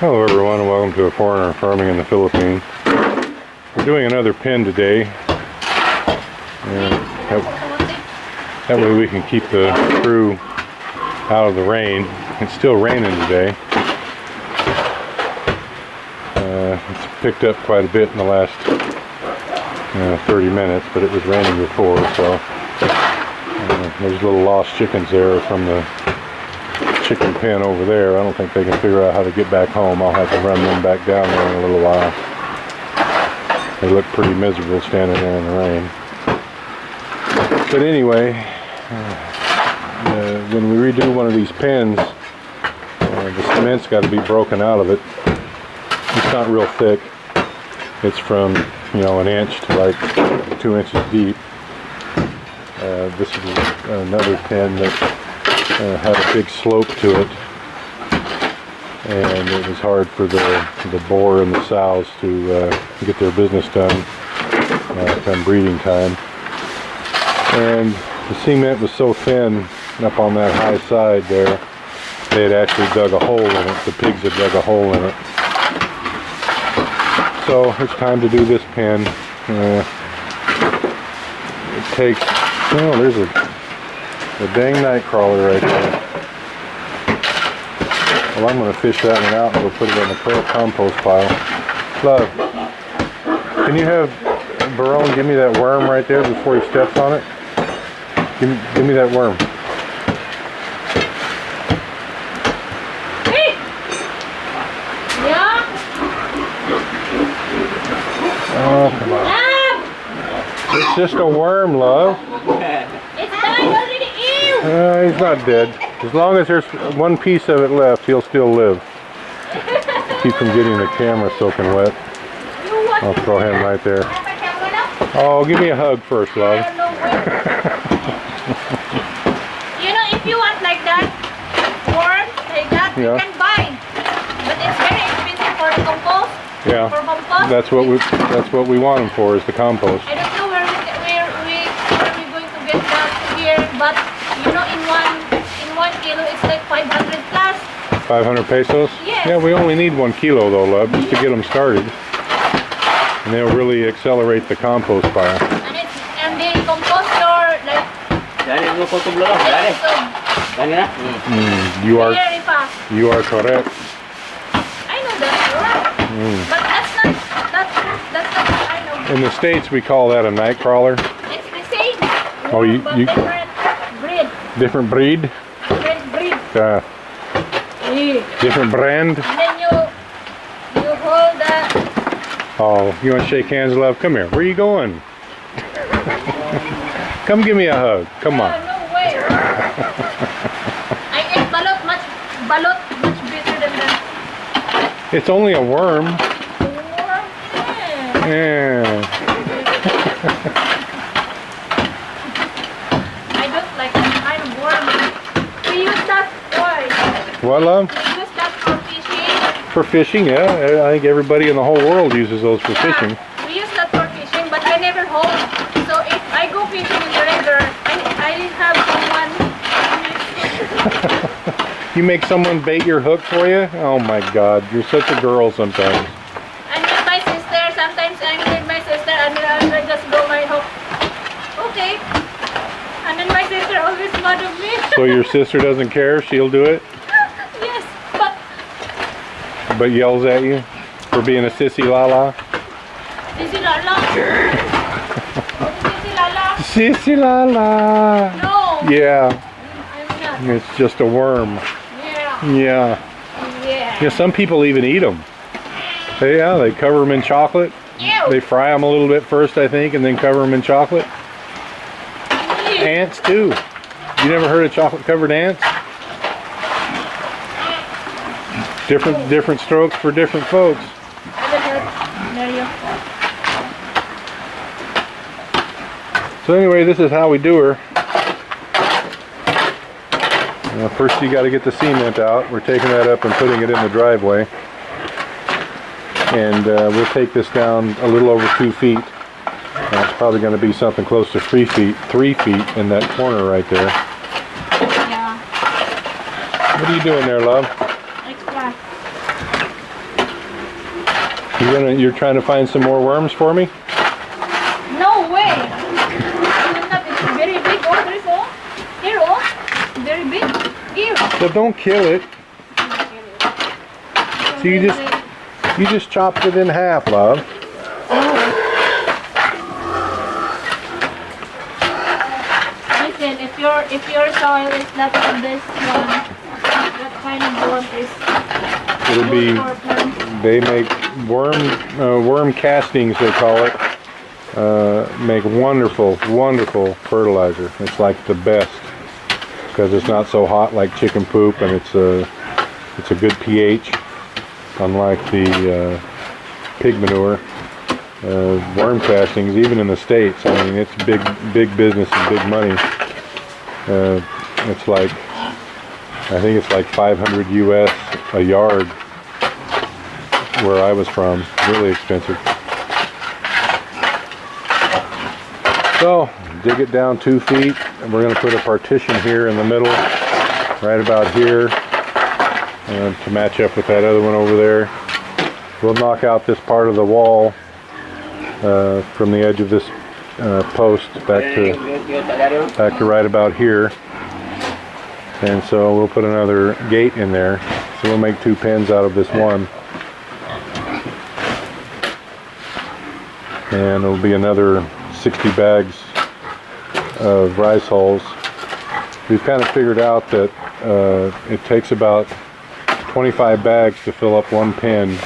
Hello everyone and welcome to A Foreigner Farming in the Philippines. We're doing another pen today. That way we can keep the crew out of the rain. It's still raining today. It's picked up quite a bit in the last 30 minutes, but it was raining before, so there's little lost chickens there from the chicken pen over there. I don't think they can figure out how to get back home. I'll have to run them back down there in a little while. They look pretty miserable standing there in the rain. But anyway, when we redo one of these pens, the cement's got to be broken out of it. It's not real thick. It's from, an inch to like 2 inches deep. This is another pen that had a big slope to it, and it was hard for the boar and the sows to get their business done come breeding time. And the cement was so thin up on that high side there, they had actually dug a hole in it. The pigs had dug a hole in it. So it's time to do this pen. It takes, there's a dang night crawler right there. Well, I'm going to fish that one out and we'll put it on the compost pile. Love, can you have Barone give me that worm right there before he steps on it? Give me that worm. Hey! Yeah? Oh, come on. It's just a worm, love. He's not dead. As long as there's one piece of it left, he'll still live. Keep from getting the camera soaking wet. I'll throw him right there. Oh, give me a hug first, love. If you want like that, worm, like that, you can buy. But it's very expensive for the compost. Yeah. For compost. That's what we want them for, is the compost. I don't know where we're going to get that here, but in 1 kilo it's like 500 plus. 500 pesos? Yes. Yeah, we only need 1 kilo though, love, just to get them started. And they'll really accelerate the compost pile. And they compost your like. You are very fast. You are correct. I know that, but that's not I know. In the States we call that a night crawler. It's the same. Oh, different breed. Different breed? Different breed. Different brand? And then you hold that. Oh, you want to shake hands, love? Come here. Where are you going? Come give me a hug. Come on. No way. I ate balot much better than that. It's only a worm. Yeah. I don't like that kind of worm. We use that for. What, love? We use that for fishing. For fishing, yeah. I think everybody in the whole world uses those for fishing. We use that for fishing, but I never hold. So if I go fishing in the river, I have someone. You make someone bait your hook for you? Oh my God, you're such a girl sometimes. And with my sister, sometimes I'm with my sister and then I just go my hook. Okay. And then my sister always mad at me. So your sister doesn't care? She'll do it? Yes, But yells at you for being a sissy lala? Sissy Lala. Sissy Lala. Sissy lala. No. Yeah, I'm not. it's just a worm. Yeah. Yeah, some people even eat them. They cover them in chocolate. Ew. They fry them a little bit first, I think, and then cover them in chocolate. Ew. Ants too. You never heard of chocolate covered ants? Different strokes for different folks. So anyway, this is how we do her. First you got to get the cement out. We're taking that up and putting it in the driveway. And we'll take this down a little over 2 feet. It's probably going to be something close to 3 feet in that corner right there. Yeah. What are you doing there, love? Extra. You're trying to find some more worms for me? No way. It's very big. Oh, there's all. Here, oh. Very big. Here. So don't kill it. So you just chopped it in half, love. Listen, if your soil is not on this one, that kind of worm is It'll good be. for plants. They make worm castings, they call it. Make wonderful fertilizer. It's like the best because it's not so hot like chicken poop, and it's a good pH, unlike the pig manure. Worm castings, even in the States, I mean, it's big business and big money. It's like, I think it's like 500 US a yard where I was from. Really expensive. So dig it down 2 feet, and we're going to put a partition here in the middle, right about here, to match up with that other one over there. We'll knock out this part of the wall from the edge of this post back to right about here, and so we'll put another gate in there. So we'll make 2 pens out of this one, and it'll be another 60 bags of rice hulls. We've kind of figured out that it takes about 25 bags to fill up 1 pen.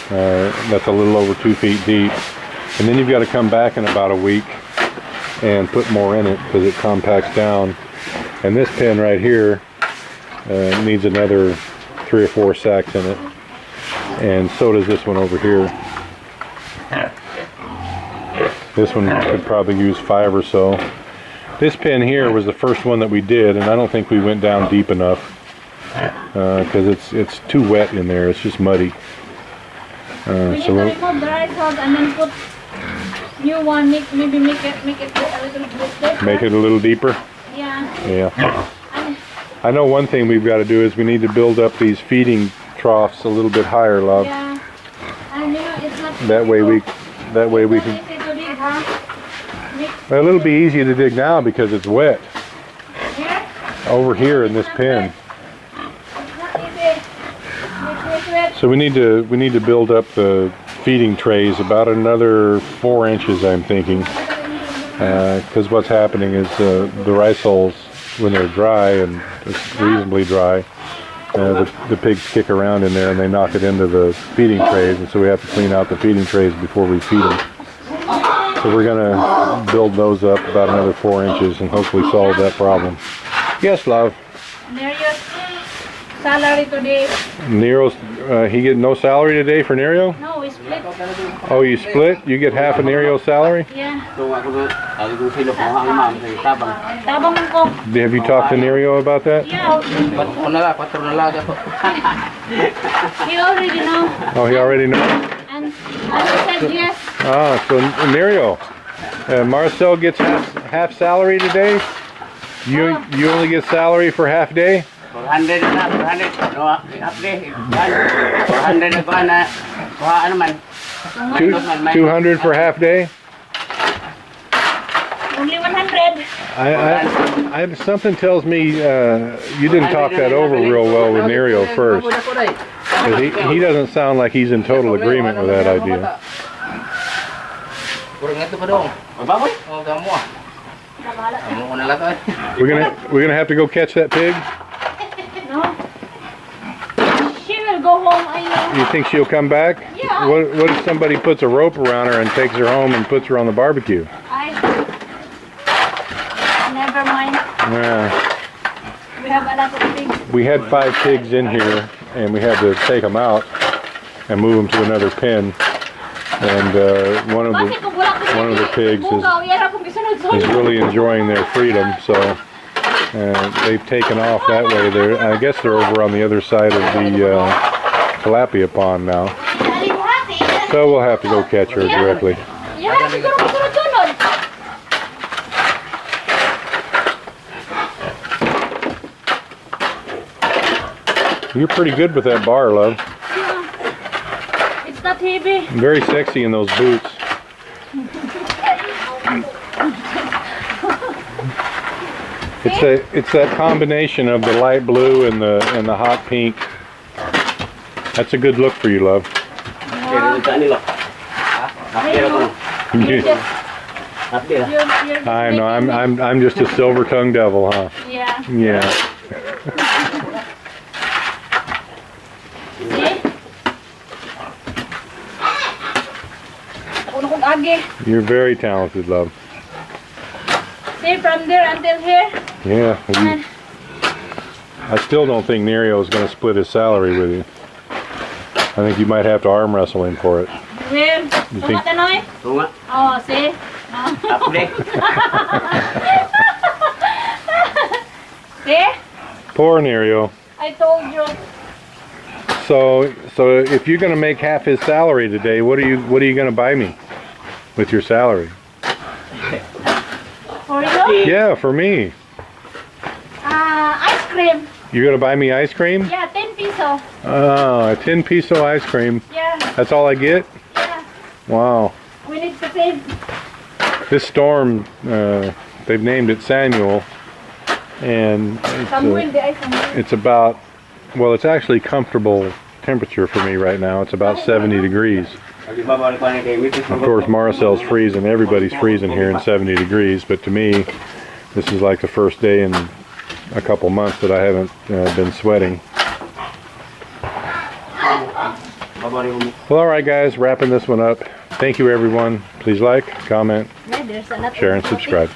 That's a little over 2 feet deep, and then you've got to come back in about a week and put more in it because it compacts down. And this pen right here needs another 3 or 4 sacks in it, and so does this one over here. This one could probably use 5 or so. This pen here was the first one that we did, and I don't think we went down deep enough because it's too wet in there. It's just muddy. We need to remove the rice hulls and then put new one. Maybe make it a little bit deeper. Make it a little deeper. Yeah. Yeah. And I know one thing we've got to do is we need to build up these feeding troughs a little bit higher, love. yeah. And it's not That way we can. easy to dig, huh? Well, it'll be easy to dig now because it's wet Here? over here in this pen. It's not easy. It's wet. So we need to build up the feeding trays about another 4 inches, I'm thinking, because what's happening is the rice hulls, when they're dry, and it's reasonably dry, the pigs kick around in there and they knock it into the feeding trays, and so we have to clean out the feeding trays before we feed them. So we're going to build those up about another 4 inches and hopefully solve that problem. Yes, love. Nereo's salary today. Nero's, he get no salary today for Nerio? No, we split. Oh, you split? You get half of Nerio's salary? Yeah. Tabang. Tabang man ko. Have you talked to Nerio about that? Yeah. He already know. Oh, he already knows? And I said yes. Ah, so Nerio, Marcel gets half salary today? You only get salary for half day? 400 na, 400. No, update. 400 ko na. Kuha naman. 200 for half day? Only 100. I something tells me you didn't talk that over real well with Nerio first. 'Cause he doesn't sound like he's in total agreement with that idea. Kurang ito pa dong. Baboy? Oh, gamo. Amo na lang to. We're gonna have to go catch that pig. No. She will go home, I know. You think she'll come back? Yeah. What if somebody puts a rope around her and takes her home and puts her on the barbecue? Never mind. Yeah. We have a lot of things. We had 5 pigs in here, and we had to take them out and move them to another pen. And one of the pigs is really enjoying their freedom, so they've taken off that way. I guess they're over on the other side of the tilapia pond now. So we'll have to go catch her directly. You have to go sunod-sunod. You're pretty good with that bar, love. It's not not heavy. Very sexy in those boots. It's that combination of the light blue and the hot pink. That's a good look for you, love. Pero ka nila. Happy ako. You just, Happy na. you're I know. making me- I'm just a silver-tongued devil, huh? Yeah. Yeah. See? Ako na kong agi. You're very talented, love. See, from there until here. Yeah. I still don't think Nerio is going to split his salary with you. I think you might have to arm wrestle him for it. Where? You Tunga think- tanoy? Tunga. Oh, see? Happy. See? Poor Nerio. I told you. So if you're going to make half his salary today, what are you going to buy me with your salary? For you? Yeah, for me. Ice cream. You're going to buy me ice cream? Yeah, 10 peso. Oh, a 10 peso ice cream. Yeah, That's all I get? yeah. Wow. We need to save. This storm, they've named it Samuel, and Some wind, the ice and wind. it's about, well, it's actually comfortable temperature for me right now. It's about 70 degrees. Di ba balik pa ni kay Mitis? Of course, Marcel's freezing. Everybody's freezing here in 70 degrees, but to me, this is like the first day in a couple months that I haven't been sweating. Babalik mo. Well, all right, guys, wrapping this one up. Thank you, everyone. Please like, comment, Yeah, there's a lot of share, and coffee. subscribe.